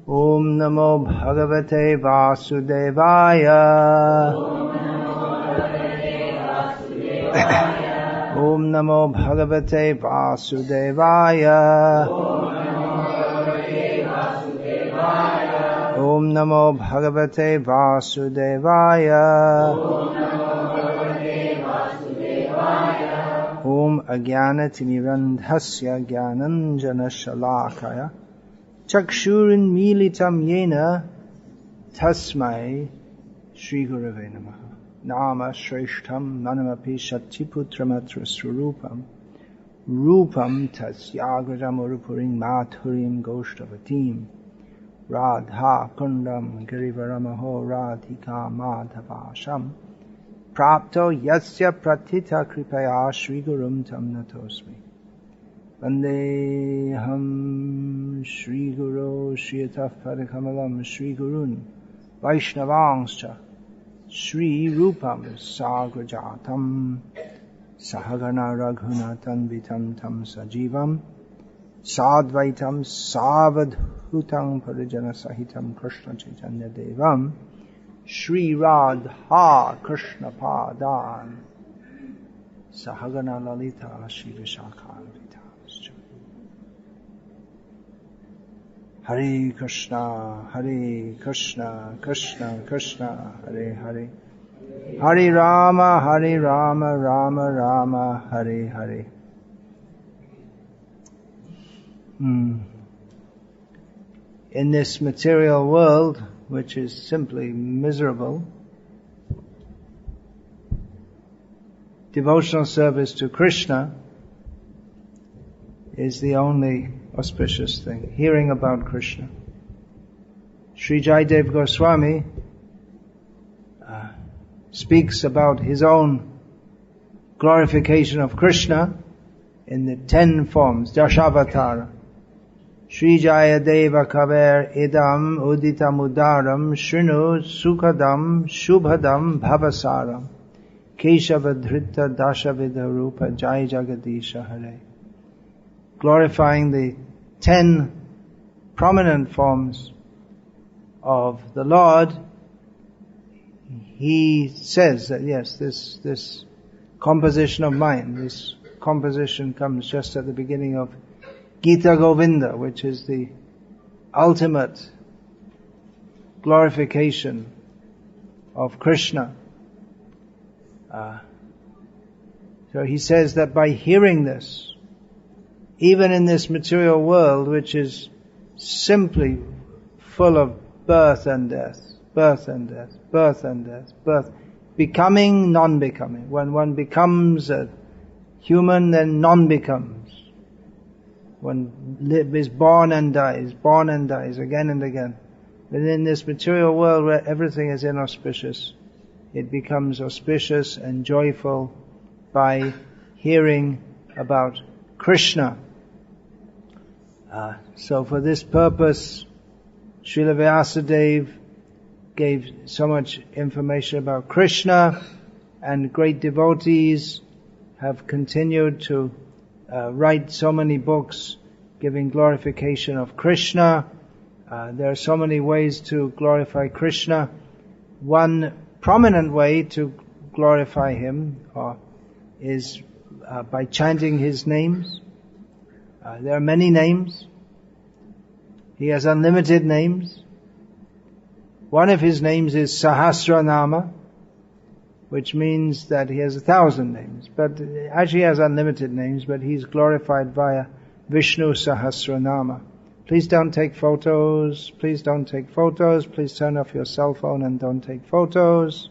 Om Namo Bhagavate Vasudevaya. Om Namo Bhagavate Vasudevaya. Om Namo Bhagavate Vasudevaya. Om Ajnanatirmirandhasya Jnananjana Shalakaya Chakshurin Militam Yena Tasmai Shri Gurave Namaha. Nama Shreshtham Manamapi Shatiputramatra Swarupam Rupam Tasyagrajam Urupuring Mathurim Goshtavatim Radha Kundam Girivaramaho Radhika Madhavasham Prapto Yasya Pratita Kripaya Shri Gurum Tam Natosmi Vandeham Shri Guru Shriyataf Padakamalam Shri Gurun Vaishnavangscha Shri Rupam Sagrajatam Sahagana Raghunatan Vitam Tam Sajivam Sadvaitam Savadhutam Parijana Sahitam Krishna Chaitanya Devam Shri Radha Krishna Padan Sahagana Lalita Shri Vishakhan Vitascha. Hare Krishna, Hare Krishna, Krishna Krishna, Hare Hare, Hare Rama, Rama Rama, Hare Hare. In this material world, which is simply miserable, devotional service to Krishna is the only auspicious thing. Hearing about Krishna. Sri Jayadev Goswami speaks about his own glorification of Krishna in the 10 forms, Dashavatara. Sri Jayadeva Kaver Idam Uditam Udaram Shrinu Sukhadam Shubhadam Bhavasaram Keshavadhrita Dashavidha Rupa Jai Jagadisha Hare. Glorifying the 10 prominent forms of the Lord, he says that yes, this composition of mind, this composition comes just at the beginning of Gita Govinda, which is the ultimate glorification of Krishna. So he says that by hearing this, even in this material world, which is simply full of birth and death, birth and death, birth and death, birth, becoming, non-becoming. When one becomes a human, then non-becomes. One is born and dies again and again. But in this material world where everything is inauspicious, it becomes auspicious and joyful by hearing about Krishna. So for this purpose, Srila Vyasadeva gave so much information about Krishna, and great devotees have continued to write so many books giving glorification of Krishna. There are so many ways to glorify Krishna. One prominent way to glorify Him is by chanting His names. There are many names. He has unlimited names. One of His names is Sahasranama, which means that He has 1,000 names. But actually He has unlimited names, but He's glorified via Vishnu Sahasranama. Please don't take photos. Please don't take photos. Please turn off your cell phone and don't take photos.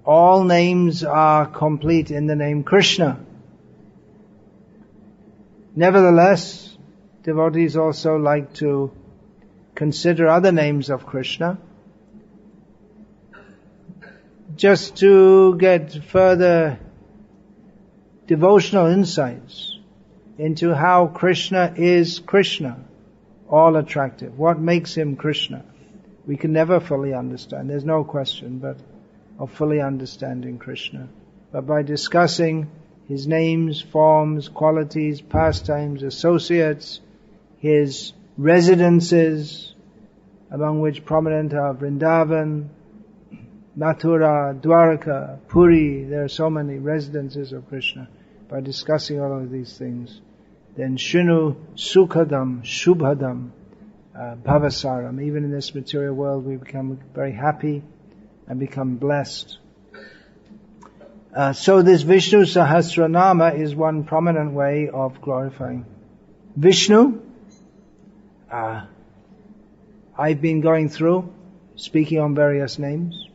All names are complete in the name Krishna. Nevertheless, devotees also like to consider other names of Krishna, just to get further devotional insights into how Krishna is Krishna, all attractive. What makes Him Krishna? We can never fully understand. There's no question of fully understanding Krishna. But by discussing his names, forms, qualities, pastimes, associates, his residences, among which prominent are Vrindavan, Mathura, Dwaraka, Puri. There are so many residences of Krishna. By discussing all of these things, then Shinu Sukhadam, Shubhadam, Bhavasaram. Even in this material world, we become very happy and become blessed. So this Vishnu Sahasranama is one prominent way of glorifying Vishnu. I've been going through, speaking on various names.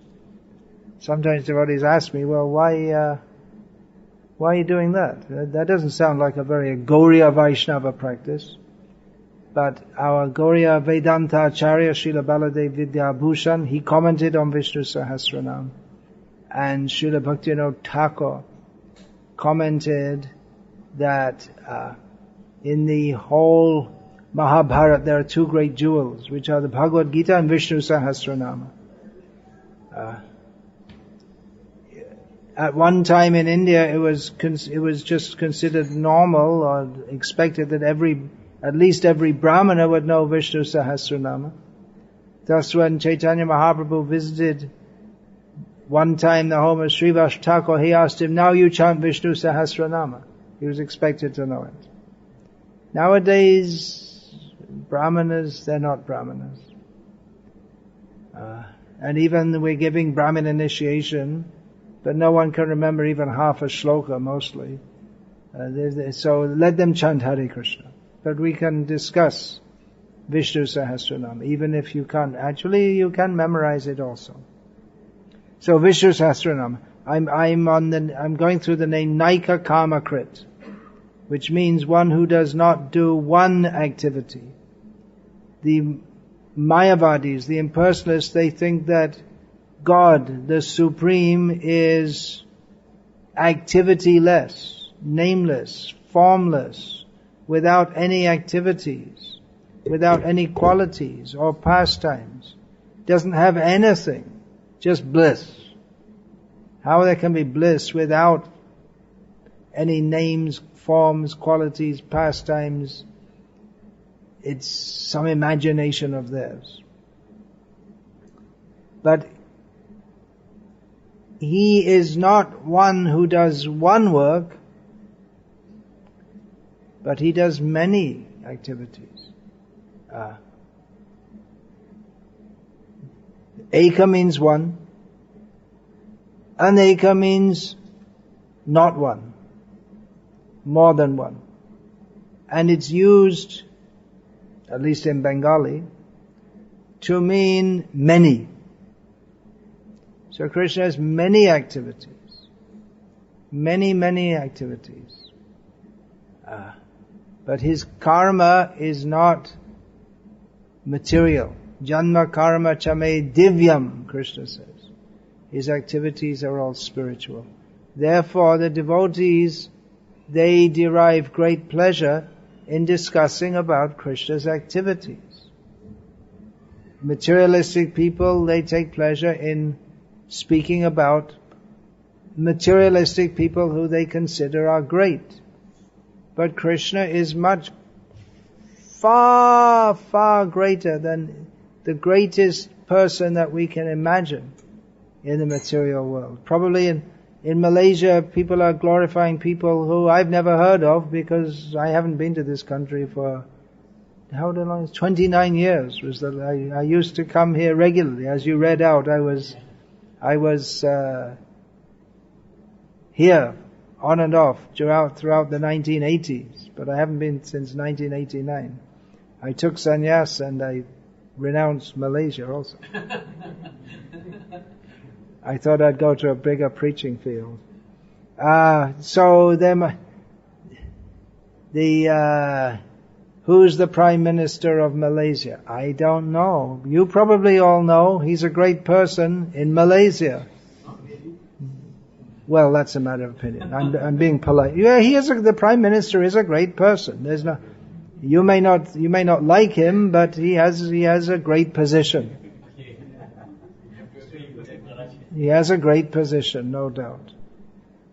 Sometimes devotees ask me, well, why are you doing that? That doesn't sound like a very Gauriya Vaishnava practice. But our Gauriya Vedanta Acharya, Srila Baladev Vidyabhushan, he commented on Vishnu Sahasranam. And Srila Bhaktivinoda Thakur commented that in the whole Mahabharata there are two great jewels, which are the Bhagavad Gita and Vishnu Sahasranama. At one time in India, it was just considered normal or expected that at least every Brahmana would know Vishnu Sahasranama. Thus, when Chaitanya Mahaprabhu visited one time the home of Srivas Thakur, he asked him, "Now you chant Vishnu Sahasranama." He was expected to know it. Nowadays, Brahmanas, they're not Brahmanas. And even we're giving Brahmin initiation, but no one can remember even half a shloka mostly. So let them chant Hare Krishna. But we can discuss Vishnu Sahasranam, even if you can't. Actually, you can memorize it also. So Vishnu Sahasranam, I'm going through the name Naika Kamakrit, which means one who does not do one activity. The Mayavadis, the impersonalists, they think that God, the Supreme, is activity-less, nameless, formless, without any activities, without any qualities or pastimes, doesn't have anything, just bliss. How there can be bliss without any names, forms, qualities, pastimes? It's some imagination of theirs. But he is not one who does one work, but he does many activities. Eka means one. Aneka means not one. More than one. And it's used, at least in Bengali, to mean many. So Krishna has many activities. Many activities. But his karma is not material. Janma karma chame divyam, Krishna says. His activities are all spiritual. Therefore, the devotees, they derive great pleasure in discussing about Krishna's activities. Materialistic people, they take pleasure in speaking about materialistic people who they consider are great. But Krishna is far greater than the greatest person that we can imagine in the material world. Probably in Malaysia, people are glorifying people who I've never heard of, because I haven't been to this country for, how long? 29 years. I used to come here regularly. As you read out, I was here on and off throughout the 1980s, but I haven't been since 1989. I took sannyas and I renounced Malaysia also. I thought I'd go to a bigger preaching field. Who's the Prime Minister of Malaysia? I don't know. You probably all know. He's a great person in Malaysia. Well, that's a matter of opinion. I'm being polite. Yeah, the Prime Minister is a great person. You may not like him, but he has a great position. He has a great position, no doubt.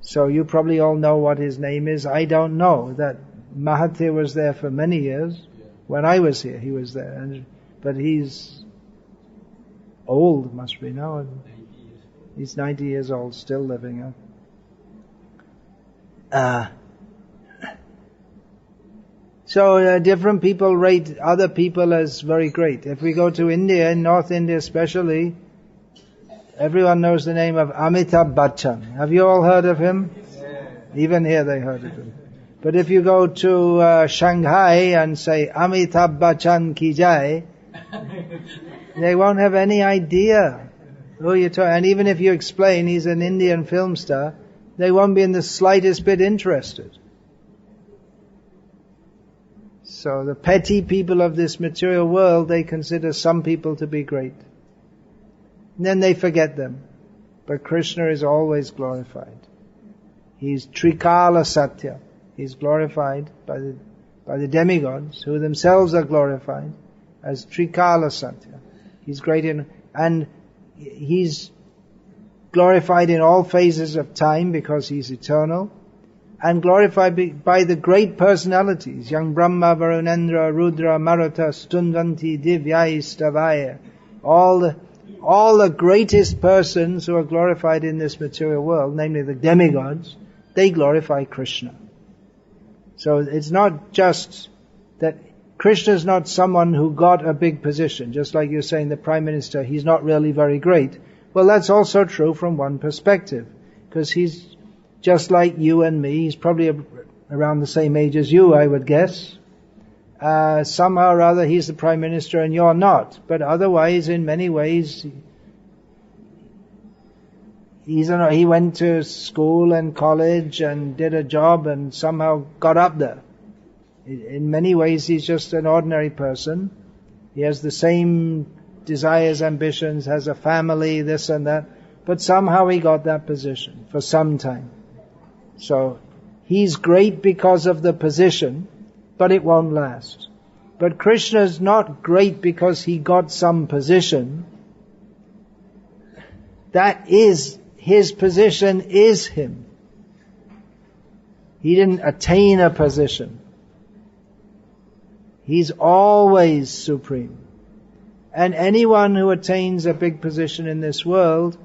So you probably all know what his name is. I don't know. That Mahathir was there for many years. When I was here, he was there. But he's old, must be now. He's 90 years old, still living. So different people rate other people as very great. If we go to India, in North India especially, everyone knows the name of Amitabh Bachchan. Have you all heard of him? Yeah. Even here they heard of him. But if you go to Shanghai and say Amitabh Bachchan ki jai, they won't have any idea who you're talking. And even if you explain he's an Indian film star, they won't be in the slightest bit interested. So the petty people of this material world, they consider some people to be great. And then they forget them. But Krishna is always glorified. He's Trikala Satya. He's glorified by the demigods, who themselves are glorified as Trikala Satya. He's great and he's glorified in all phases of time because he's eternal, and glorified by the great personalities, Young Brahma, Varunendra, Rudra, Maruta, Stunvanti, Divyai, Stavaya, all the greatest persons who are glorified in this material world, namely the demigods, they glorify Krishna. So it's not just that Krishna is not someone who got a big position, just like you're saying the Prime Minister, he's not really very great. Well, that's also true from one perspective, because he's just like you and me. He's probably around the same age as you, I would guess. Somehow or other he's the Prime Minister and you're not. But otherwise, in many ways, he went to school and college and did a job and somehow got up there. In many ways, he's just an ordinary person. He has the same desires, ambitions, has a family, this and that. But somehow he got that position for some time. So he's great because of the position, but it won't last. But Krishna is not great because he got some position. That is, his position is him. He didn't attain a position. He's always supreme. And anyone who attains a big position in this world,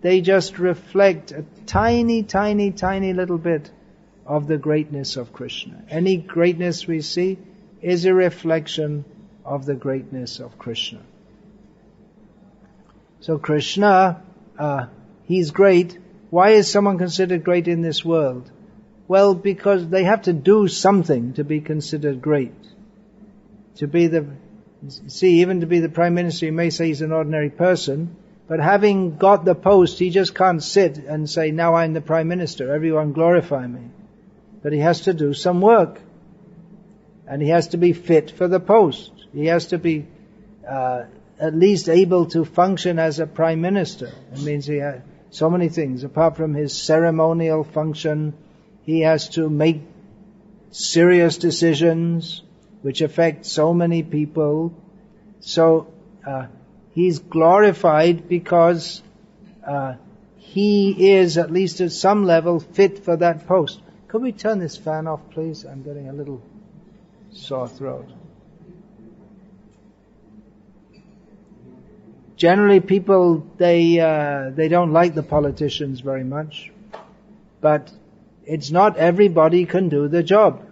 they just reflect a tiny, tiny, tiny little bit of the greatness of Krishna. Any greatness we see is a reflection of the greatness of Krishna. So Krishna, he's great. Why is someone considered great in this world? Well, because they have to do something to be considered great. Even to be the Prime Minister, you may say he's an ordinary person, but having got the post, he just can't sit and say, now I'm the Prime Minister, everyone glorify me. But he has to do some work. And he has to be fit for the post. He has to be at least able to function as a Prime Minister. It means he has so many things. Apart from his ceremonial function, he has to make serious decisions which affect so many people. So he's glorified because he is, at least at some level, fit for that post. Could we turn this fan off, please? I'm getting a little sore throat. Generally, people, they don't like the politicians very much. But it's not everybody can do the job.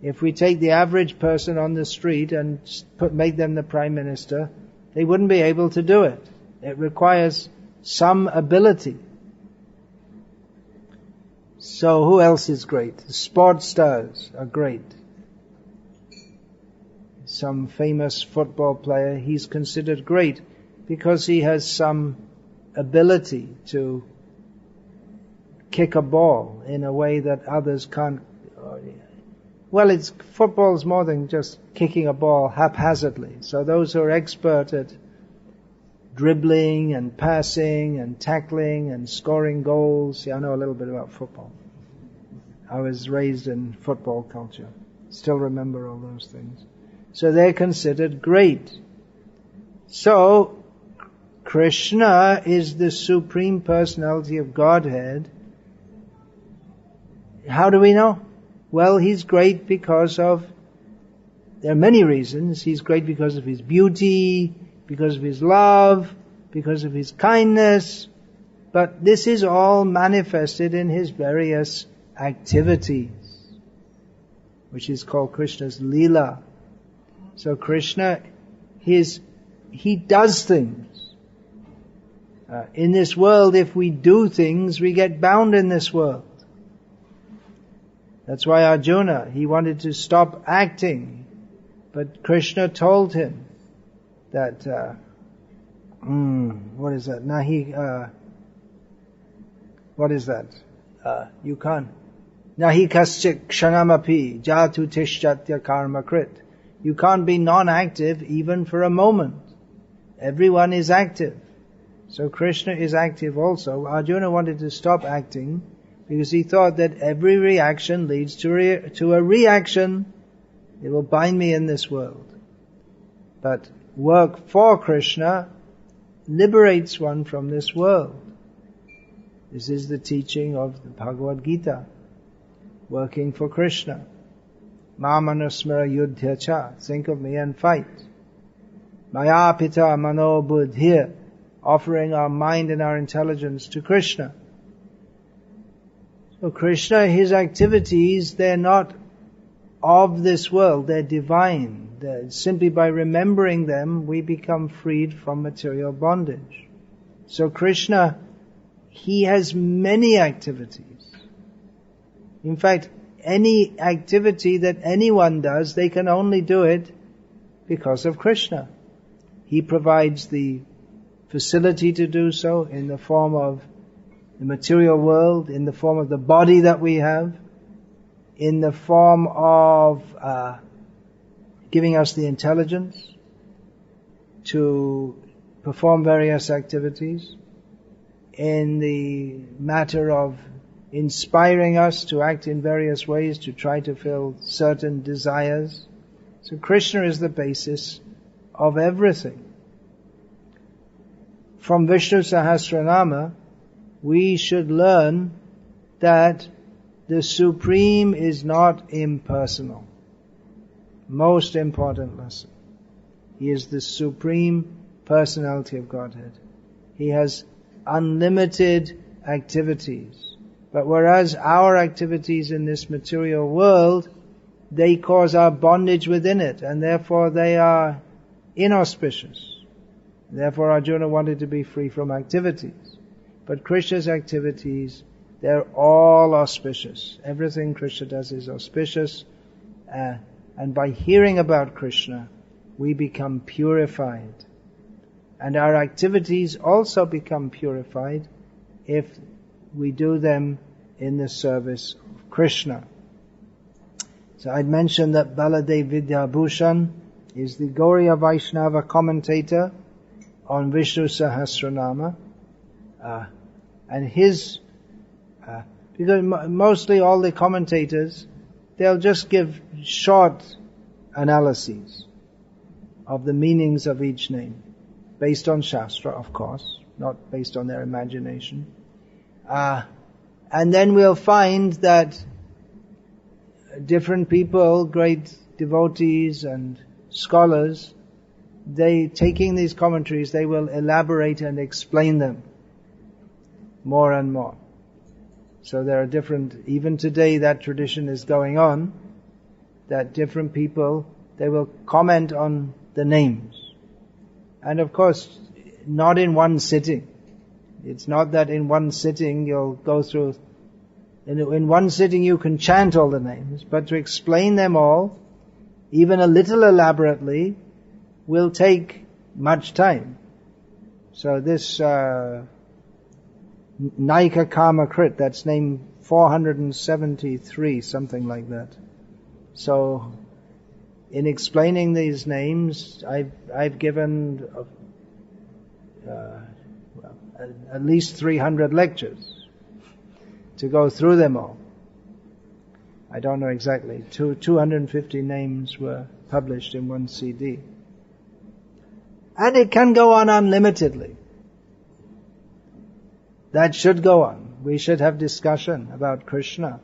If we take the average person on the street and make them the Prime Minister, they wouldn't be able to do it. It requires some ability. So who else is great? The sports stars are great. Some famous football player, he's considered great because he has some ability to kick a ball in a way that others can't. Well, football's more than just kicking a ball haphazardly. So those who are expert at dribbling and passing and tackling and scoring goals. I know a little bit about football. I was raised in football culture. Still remember all those things. So they're considered great. So Krishna is the Supreme Personality of Godhead, How do we know? Well, He's great because of, there are many reasons. He's great because of His beauty, because of His love, because of His kindness. But this is all manifested in His various activities, which is called Krishna's Leela. So Krishna, He does things. In this world, if we do things, we get bound in this world. That's why Arjuna, he wanted to stop acting. But Krishna told him that, what is that? What is that? You can't. Nahi kaschik kshanamapi jatu tishchatya karma krit. You can't be non-active even for a moment. Everyone is active. So Krishna is active also. Arjuna wanted to stop acting because he thought that every reaction leads to a reaction. It will bind me in this world. But work for Krishna liberates one from this world. This is the teaching of the Bhagavad Gita. Working for Krishna. Mamanusmara yudhya cha. Think of me and fight. Maya pita mano buddhya. Offering our mind and our intelligence to Krishna. So Krishna, His activities, they're not of this world, they're divine. Simply by remembering them, we become freed from material bondage. So Krishna, He has many activities. In fact, any activity that anyone does, they can only do it because of Krishna. He provides the facility to do so in the form of the material world, in the form of the body that we have, in the form of giving us the intelligence to perform various activities, in the matter of inspiring us to act in various ways to try to fill certain desires. So Krishna is the basis of everything. From Vishnu Sahasranama, we should learn that the Supreme is not impersonal. Most important lesson. He is the Supreme Personality of Godhead. He has unlimited activities. But whereas our activities in this material world, they cause our bondage within it, and therefore they are inauspicious. Therefore Arjuna wanted to be free from activities. But Krishna's activities, they're all auspicious. Everything Krishna does is auspicious. And by hearing about Krishna, we become purified. And our activities also become purified if we do them in the service of Krishna. So I'd mentioned that Baladev Vidyabhushan is the Gauriya Vaishnava commentator on Vishnu Sahasranama. And his, because mostly all the commentators, they'll just give short analyses of the meanings of each name, based on Shastra, of course, not based on their imagination. And then we'll find that different people, great devotees and scholars, they, taking these commentaries, they will elaborate and explain them more and more. So there are different, even today that tradition is going on, that different people, they will comment on the names. And of course, not in one sitting. It's not that in one sitting you'll go through, in one sitting you can chant all the names, but to explain them all, even a little elaborately, will take much time. So this Naika Kama Krit, that's name 473, something like that. So in explaining these names, I've given at least 300 lectures to go through them all. I don't know exactly. 250 names were published in one CD. And it can go on unlimitedly. That should go on. We should have discussion about Krishna.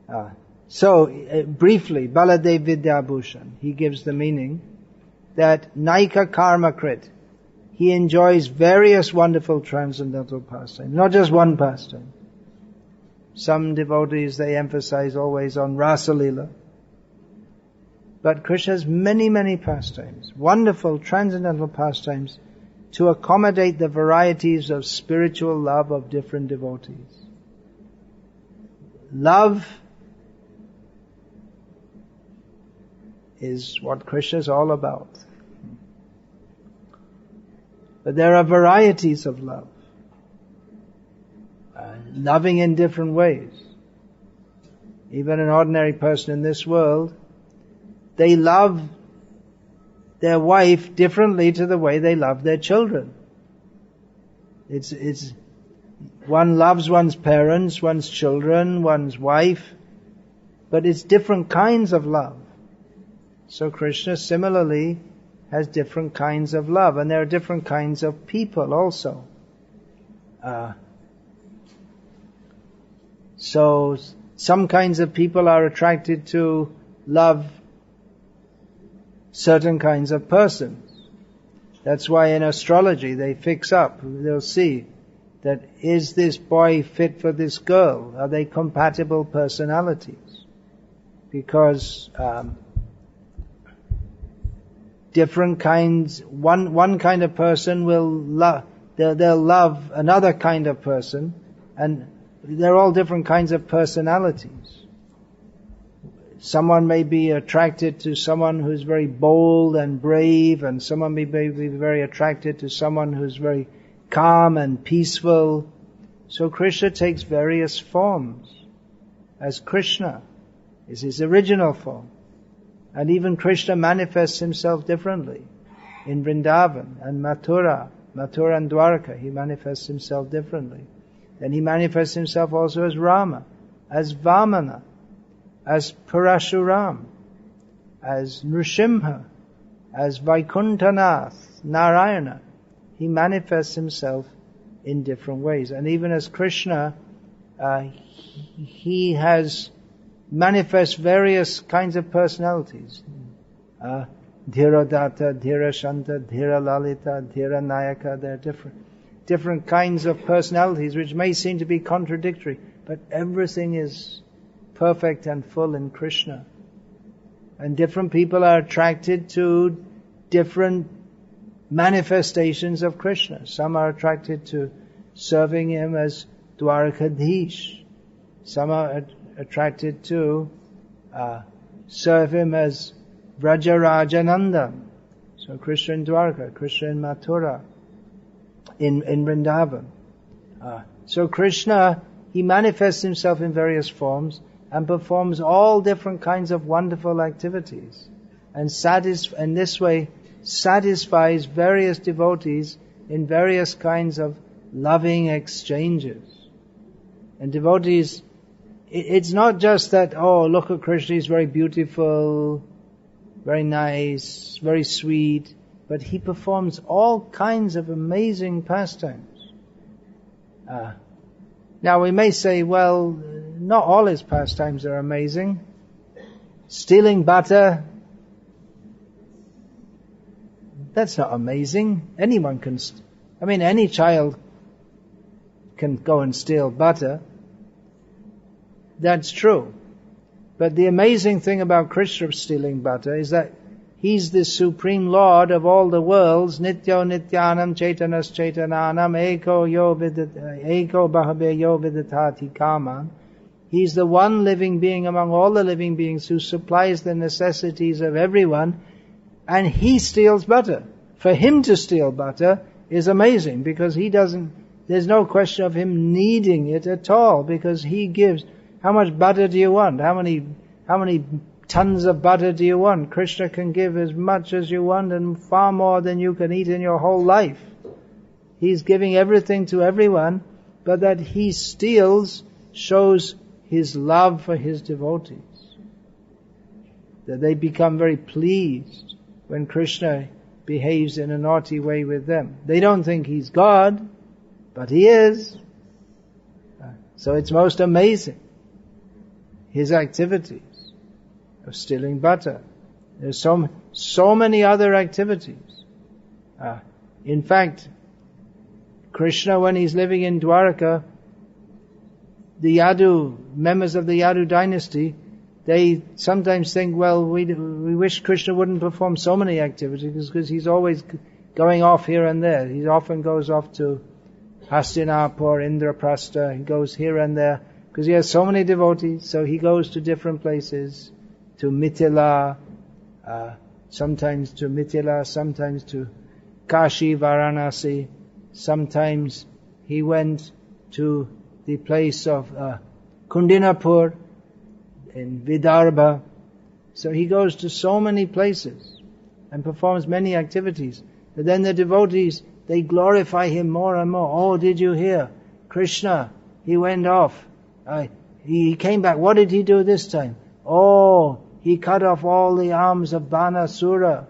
Briefly, Baladev Vidyabhushan, he gives the meaning that Naika Karma Krit, he enjoys various wonderful transcendental pastimes, not just one pastime. Some devotees, they emphasize always on Rasa Lila. But Krishna has many, many pastimes, wonderful transcendental pastimes to accommodate the varieties of spiritual love of different devotees. Love is what Krishna is all about. But there are varieties of love. Loving in different ways. Even an ordinary person in this world, they love their wife differently to the way they love their children. It's one loves one's parents, one's children, one's wife, but it's different kinds of love. So Krishna similarly has different kinds of love, and there are different kinds of people also. So some kinds of people are attracted to love certain kinds of persons. That's why in astrology they'll see that is this boy fit for this girl? Are they compatible personalities? Because different kinds, one kind of person will love, they'll love another kind of person, and they're all different kinds of personalities. Someone may be attracted to someone who's very bold and brave, and someone may be very attracted to someone who's very calm and peaceful. So Krishna takes various forms. As Krishna is his original form. And even Krishna manifests himself differently. In Vrindavan and Mathura and Dwarka, he manifests himself differently. Then he manifests himself also as Rama, as Vamana, as Parashuram, as Nrsimha, as Vaikuntanath, Narayana. He manifests himself in different ways. And even as Krishna, he has manifest various kinds of personalities. Dhiradatta, Dhirashanta, Dhiralalita, Dhiranayaka, they're different kinds of personalities which may seem to be contradictory, but everything is perfect and full in Krishna. And different people are attracted to different manifestations of Krishna. Some are attracted to serving him as Dwarakadhish. Some are attracted to serve him as Vrajarajananda. So Krishna in Dwarka, Krishna in Mathura, in Vrindavan. So Krishna, he manifests himself in various forms and performs all different kinds of wonderful activities, and in this way satisfies various devotees in various kinds of loving exchanges. And devotees, it's not just that, oh, look at Krishna, he's very beautiful, very nice, very sweet, but he performs all kinds of amazing pastimes. Now we may say, well, not all his pastimes are amazing. Stealing butter, that's not amazing. Anyone can, any child can go and steal butter. That's true. But the amazing thing about Krishna stealing butter is that he's the supreme lord of all the worlds. Nityo nityanam chaitanas chaitananam eko bhabe yo vidatati kaman. He's the one living being among all the living beings who supplies the necessities of everyone, and he steals butter. For him to steal butter is amazing, because there's no question of him needing it at all, because he gives. How much butter do you want? How many tons of butter do you want? Krishna can give as much as you want and far more than you can eat in your whole life. He's giving everything to everyone, but that he steals shows his love for his devotees. That they become very pleased when Krishna behaves in a naughty way with them. They don't think he's God, but he is. So it's most amazing. his activities of stealing butter. There's so many other activities. In fact, Krishna, when he's living in Dwarka, the members of the Yadu dynasty, they sometimes think, well, we wish Krishna wouldn't perform so many activities because he's always going off here and there. He often goes off to Hastinapur, Indraprastha, he goes here and there because he has so many devotees, so he goes to different places, to Mithila, sometimes to Mithila, sometimes to Kashi, Varanasi, sometimes he went to the place of Kundinapur in Vidarbha. So he goes to so many places and performs many activities. But then the devotees, they glorify him more and more. Oh, did you hear? Krishna, he went off. He came back. What did he do this time? Oh, he cut off all the arms of Banasura.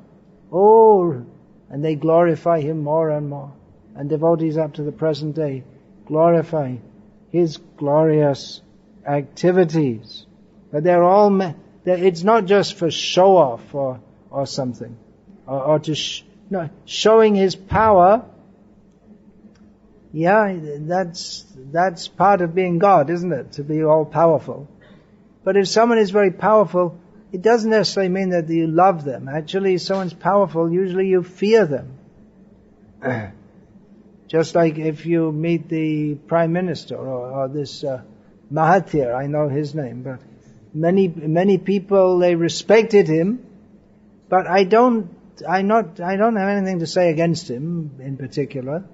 Oh, and they glorify him more and more. And devotees up to the present day glorify his glorious activities. But they're all, it's not just for show off or something. Or to showing his power. Yeah, that's part of being God, isn't it? To be all powerful. But if someone is very powerful, it doesn't necessarily mean that you love them. Actually, if someone's powerful, usually you fear them. Just like if you meet the Prime Minister or this Mahathir, I know his name, but many people, they respected him, but I don't have anything to say against him in particular.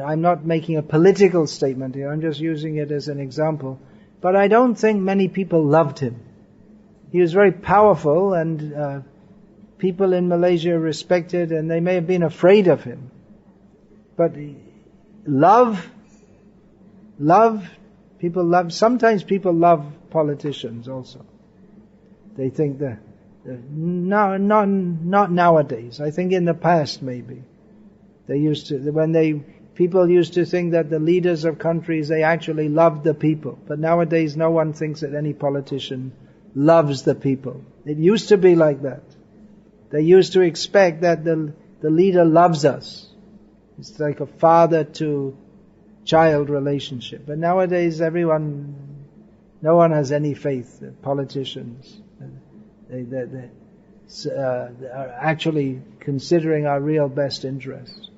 I'm not making a political statement here, I'm just using it as an example. But I don't think many people loved him. He was very powerful, and people in Malaysia respected, and they may have been afraid of him. But sometimes people love politicians also. They think that, no, not nowadays. I think in the past maybe. People used to think that the leaders of countries, they actually loved the people. But nowadays no one thinks that any politician loves the people. It used to be like that. They used to expect that the leader loves us. It's like a father to child relationship. But nowadays no one has any faith that politicians are actually considering our real best interests.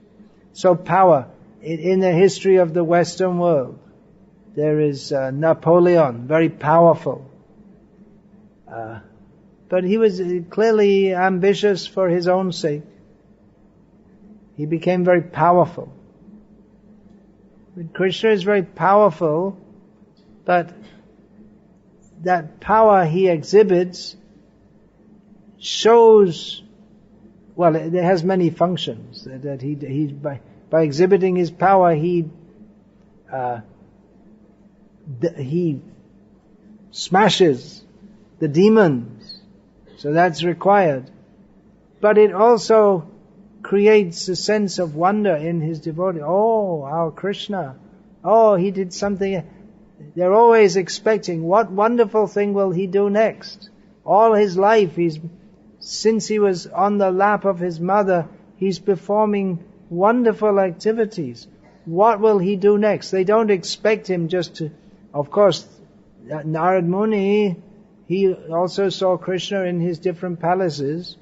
So power. In the history of the Western world, there is Napoleon, very powerful. But he was clearly ambitious for his own sake. He became very powerful. Krishna is very powerful, but that power he exhibits shows, well, it has many functions. That he by exhibiting his power, he smashes the demons. So that's required. But it also creates a sense of wonder in his devotee. Oh, our Krishna. Oh, he did something. They're always expecting, what wonderful thing will he do next? All his life, since he was on the lap of his mother, he's performing wonderful activities. What will he do next? They don't expect him just to, of course, Narad Muni, he also saw Krishna in his different palaces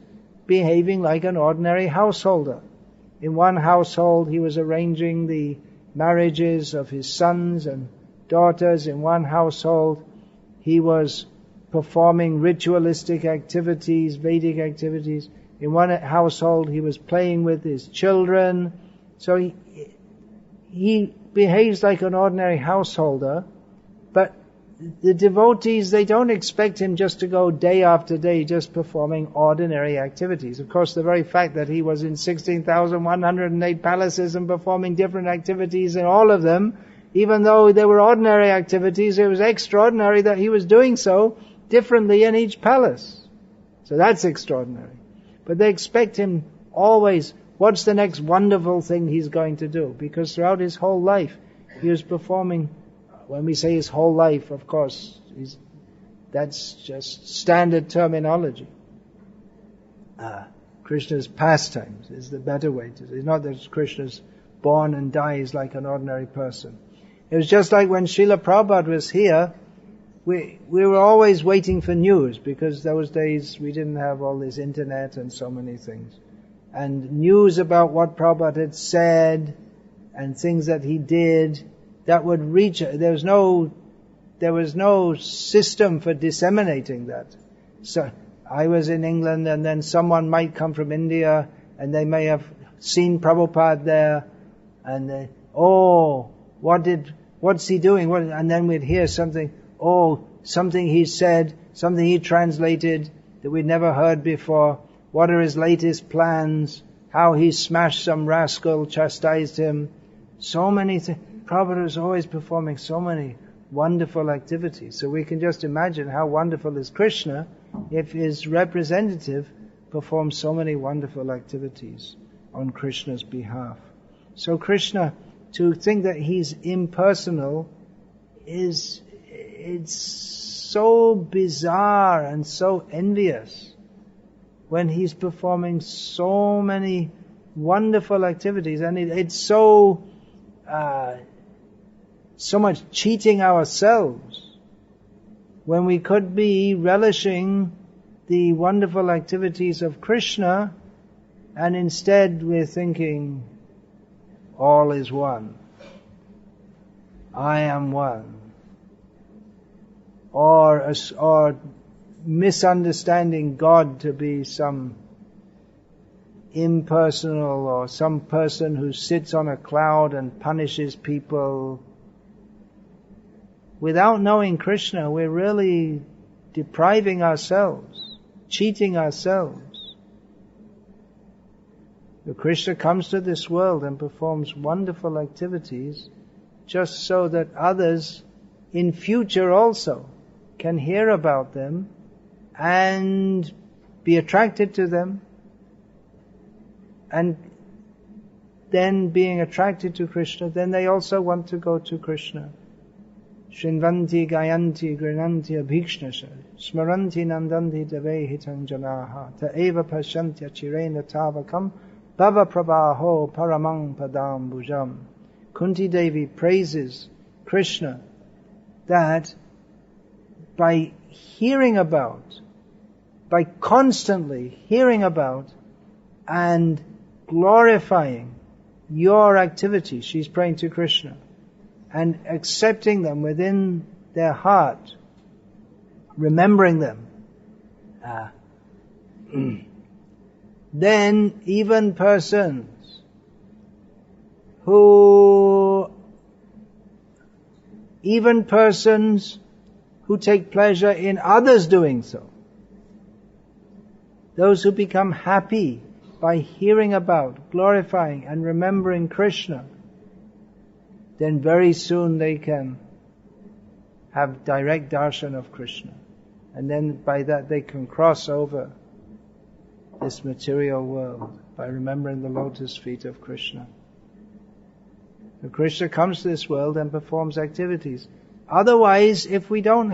behaving like an ordinary householder. In one household he was arranging the marriages of his sons and daughters. In one household he was performing ritualistic activities, Vedic activities. In one household he was playing with his children. So he behaves like an ordinary householder, but the devotees, they don't expect him just to go day after day just performing ordinary activities. Of course, the very fact that he was in 16,108 palaces and performing different activities in all of them, even though they were ordinary activities, it was extraordinary that he was doing so differently in each palace. So that's extraordinary. But they expect him always, what's the next wonderful thing he's going to do? Because throughout his whole life, he was performing. When we say his whole life, of course, That's just standard terminology. Krishna's pastimes is the better way to say. It's not that Krishna's born and dies like an ordinary person. It was just like when Srila Prabhupada was here, we were always waiting for news, because those days we didn't have all this internet and so many things. And news about what Prabhupada had said and things that he did, that would reach. There was no system for disseminating that. So I was in England, and then someone might come from India, and they may have seen Prabhupada there, and they, what's he doing? And then we'd hear something, something he said, something he translated that we'd never heard before. What are his latest plans? How he smashed some rascal, chastised him. So many things. Prabhupada was always performing so many wonderful activities. So we can just imagine how wonderful is Krishna if his representative performs so many wonderful activities on Krishna's behalf. So Krishna, to think that he's impersonal it's so bizarre and so envious when he's performing so many wonderful activities, and it's so much cheating ourselves when we could be relishing the wonderful activities of Krishna, and instead we're thinking, all is one. I am one. Or misunderstanding God to be some impersonal, or some person who sits on a cloud and punishes people. Without knowing Krishna, we're really depriving ourselves, cheating ourselves. So Krishna comes to this world and performs wonderful activities just so that others in future also can hear about them and be attracted to them, and then being attracted to Krishna, then they also want to go to Krishna. Shrinvanti gayanti grinanti abhikshnasha smaranti nandanti devehitam janaha ta eva pashanti achirena tavakam bhava prabhaho paramang padam bhujam. Kunti Devi praises Krishna that by constantly hearing about and glorifying your activities, she's praying to Krishna, and accepting them within their heart, remembering them, then even persons who take pleasure in others doing so, those who become happy by hearing about, glorifying and remembering Krishna, then very soon they can have direct darshan of Krishna. And then by that they can cross over this material world by remembering the lotus feet of Krishna. So Krishna comes to this world and performs activities. Otherwise, if we don't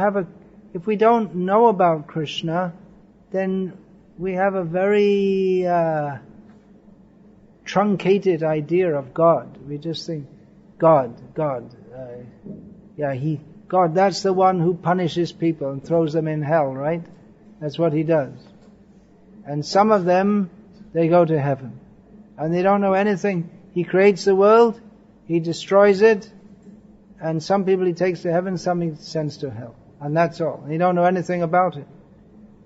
know about Krishna, then we have a very truncated idea of God. We just think, God, that's the one who punishes people and throws them in hell, right? That's what he does. And some of them, they go to heaven. And they don't know anything. He creates the world, he destroys it, and some people he takes to heaven, some he sends to hell. And that's all. They don't know anything about it.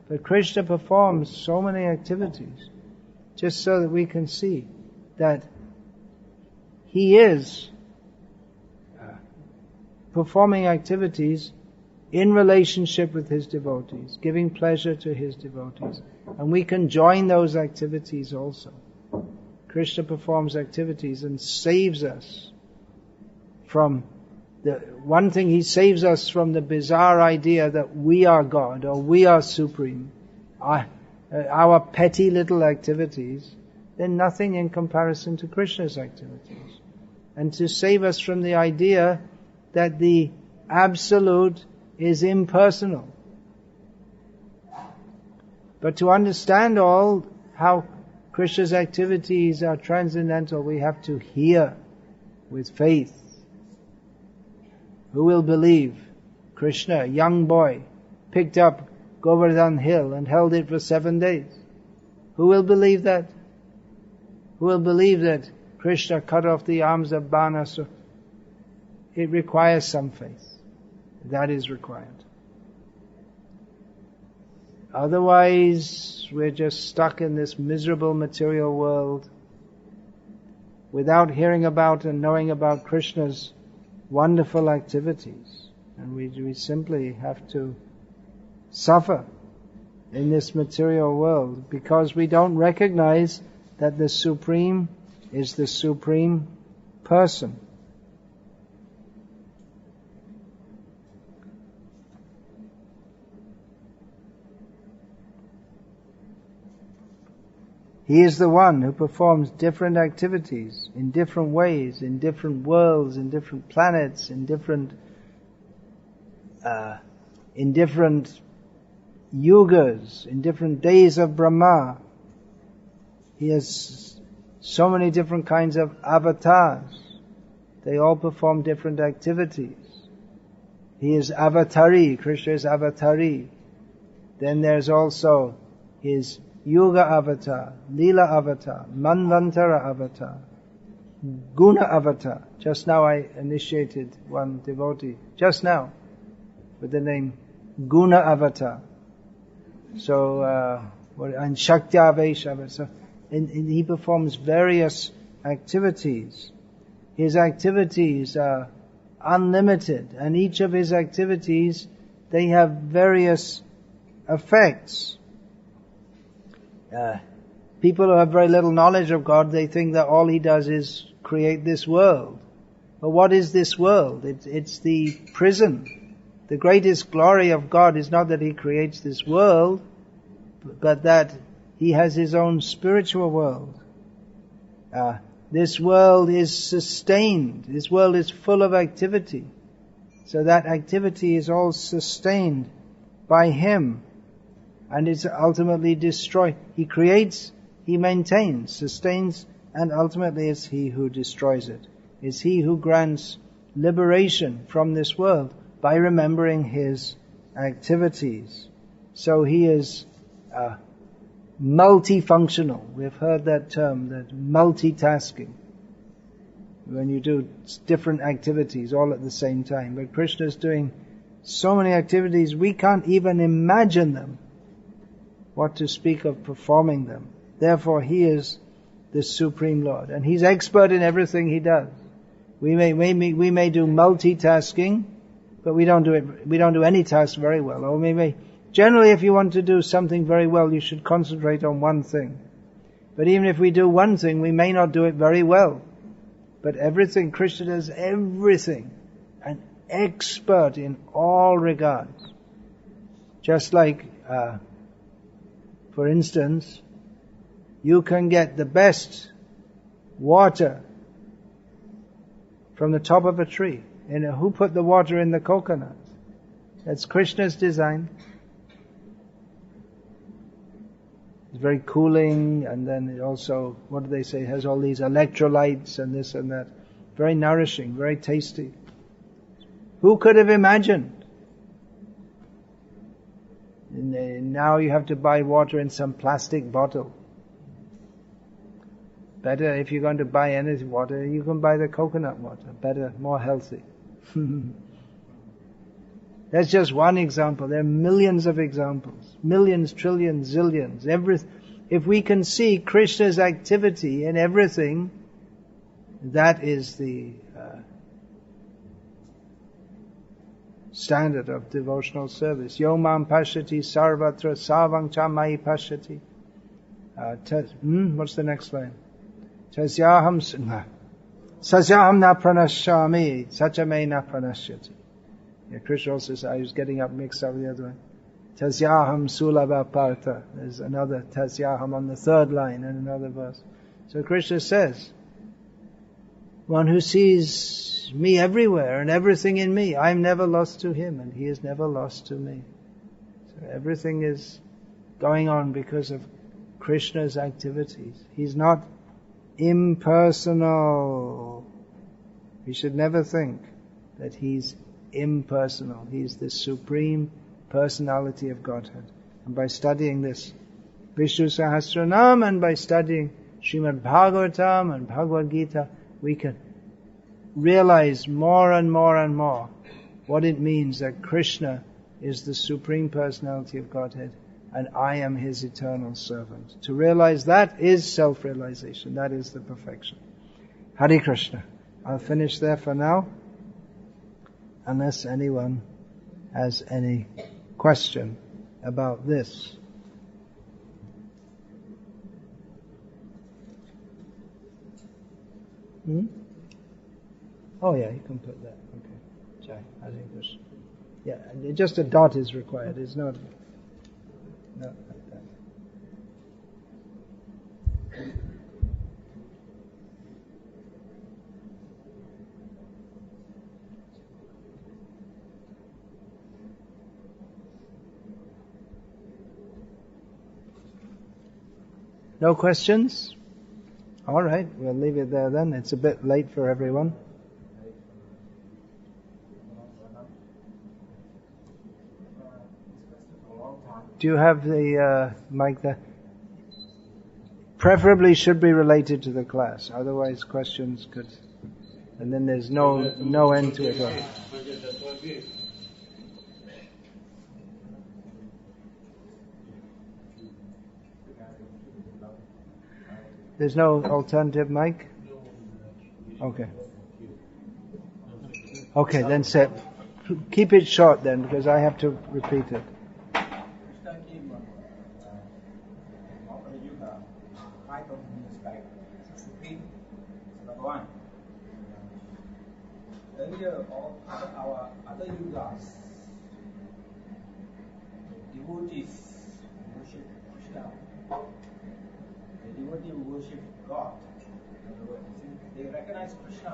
But Krishna performs so many activities just so that we can see that he is performing activities in relationship with his devotees, giving pleasure to his devotees. And we can join those activities also. Krishna performs activities and saves us from one thing, he saves us from the bizarre idea that we are God or we are supreme. Our petty little activities, they're nothing in comparison to Krishna's activities. And to save us from the idea that the Absolute is impersonal. But to understand all how Krishna's activities are transcendental, we have to hear with faith. Who will believe? Krishna, a young boy, picked up Govardhan hill and held it for 7 days. Who will believe that? Who will believe that Krishna cut off the arms of Banasura? It requires some faith. That is required. Otherwise, we're just stuck in this miserable material world without hearing about and knowing about Krishna's wonderful activities. And we simply have to suffer in this material world because we don't recognize that the Supreme is the Supreme Person. He is the one who performs different activities in different ways, in different worlds, in different planets, in different yugas, in different days of Brahma. He has so many different kinds of avatars. They all perform different activities. He is avatari, Krishna is avatari. Then there's also his Yuga avatar, Lila avatar, Manvantara avatar, Guna avatar. Just now I initiated one devotee, just now, with the name Guna avatar. So, and Shaktyavesh avatar. So, and he performs various activities. His activities are unlimited, and each of his activities, they have various effects. People who have very little knowledge of God, they think that all He does is create this world. But what is this world? It's the prison. The greatest glory of God is not that He creates this world, but that He has His own spiritual world. This world is sustained. This world is full of activity. So that activity is all sustained by Him. And it's ultimately destroyed. He creates, He maintains, sustains, and ultimately it's He who destroys it. It's He who grants liberation from this world by remembering His activities. So He is multifunctional. We've heard that term, that multitasking. When you do different activities all at the same time. But Krishna is doing so many activities, we can't even imagine them. What to speak of performing them. Therefore, He is the Supreme Lord. And He's expert in everything He does. We may do multitasking, but we don't do any task very well. Or generally if you want to do something very well, you should concentrate on one thing. But even if we do one thing, we may not do it very well. But everything, Krishna does everything. An expert in all regards. Just like, for instance, you can get the best water from the top of a tree. Who put the water in the coconut? That's Krishna's design. It's very cooling, and then it also, what do they say, has all these electrolytes and this and that. Very nourishing, very tasty. Who could have imagined? Now you have to buy water in some plastic bottle. Better, if you're going to buy any water, you can buy the coconut water. Better, more healthy. That's just one example. There are millions of examples. Millions, trillions, zillions. If we can see Krishna's activity in everything, that is the standard of devotional service. Yo mam pashyati sarvatra savang cha mai pashyati. What's the next line? Tasyaham na pranashyami sachame na pranashyati. Yeah, Krishna also says, I was getting up mixed up with the other one. Tasyaham sulabha partha. There's another tasyaham on the third line in another verse. So Krishna says, one who sees me everywhere and everything in me, I'm never lost to him and he is never lost to me. So everything is going on because of Krishna's activities. He's not impersonal. We should never think that He's impersonal. He's the supreme personality of Godhead. And by studying this Vishnu Sahasranam and by studying Srimad Bhagavatam and Bhagavad Gita, we can realize more and more and more what it means that Krishna is the supreme personality of Godhead and I am His eternal servant. To realize that is self-realization. That is the perfection. Hare Krishna. I'll finish there for now, unless anyone has any question about this. Oh yeah, you can put that. Okay. Jai, Hare Krishna. Yeah, just a dot is required. It's not like that. No questions? All right, we'll leave it there then. It's a bit late for everyone. Do you have the mic there? Preferably should be related to the class. Otherwise, questions could, and then there's no end to it all. There's no alternative mic? Okay. Okay, then keep it short then, because I have to repeat it. Earlier, all our other yugas, devotees worship Krishna. The devotee worship God. In other words, they recognize Krishna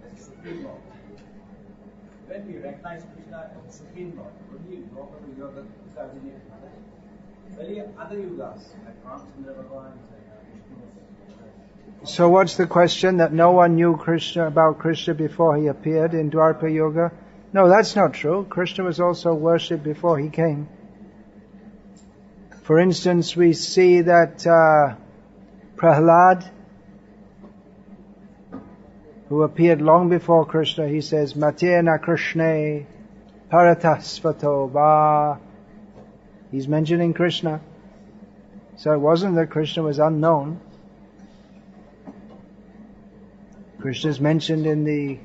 as the Supreme Lord. When we recognize Krishna as the Supreme Lord, only Gopala Yoga Vikasa. Earlier, other yugas like Ramchandra Bhagavan, So what's the question? That no one knew about Krishna before he appeared in Dwapara Yuga? No, that's not true. Krishna was also worshipped before he came. For instance, we see that Prahlad, who appeared long before Krishna, he says, Matena Krishne Paratasvato Va. He's mentioning Krishna. So it wasn't that Krishna was unknown. Krishna is mentioned in the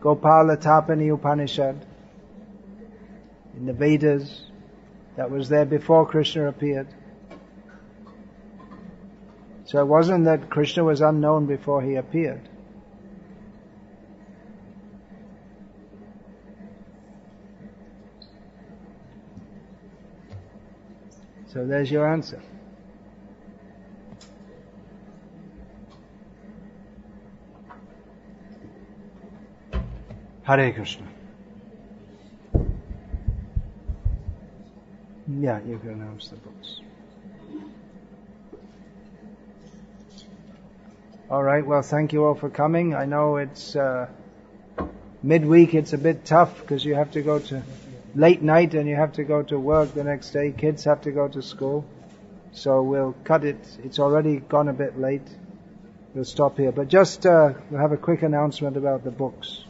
Gopala Tapani Upanishad, in the Vedas, that was there before Krishna appeared. So it wasn't that Krishna was unknown before he appeared. So there's your answer. Hare Krishna. Yeah, you can announce the books. All right, well, thank you all for coming. I know it's midweek, it's a bit tough because you have to go to late night and you have to go to work the next day. Kids have to go to school. So we'll cut it. It's already gone a bit late. We'll stop here. But just we'll have a quick announcement about the books.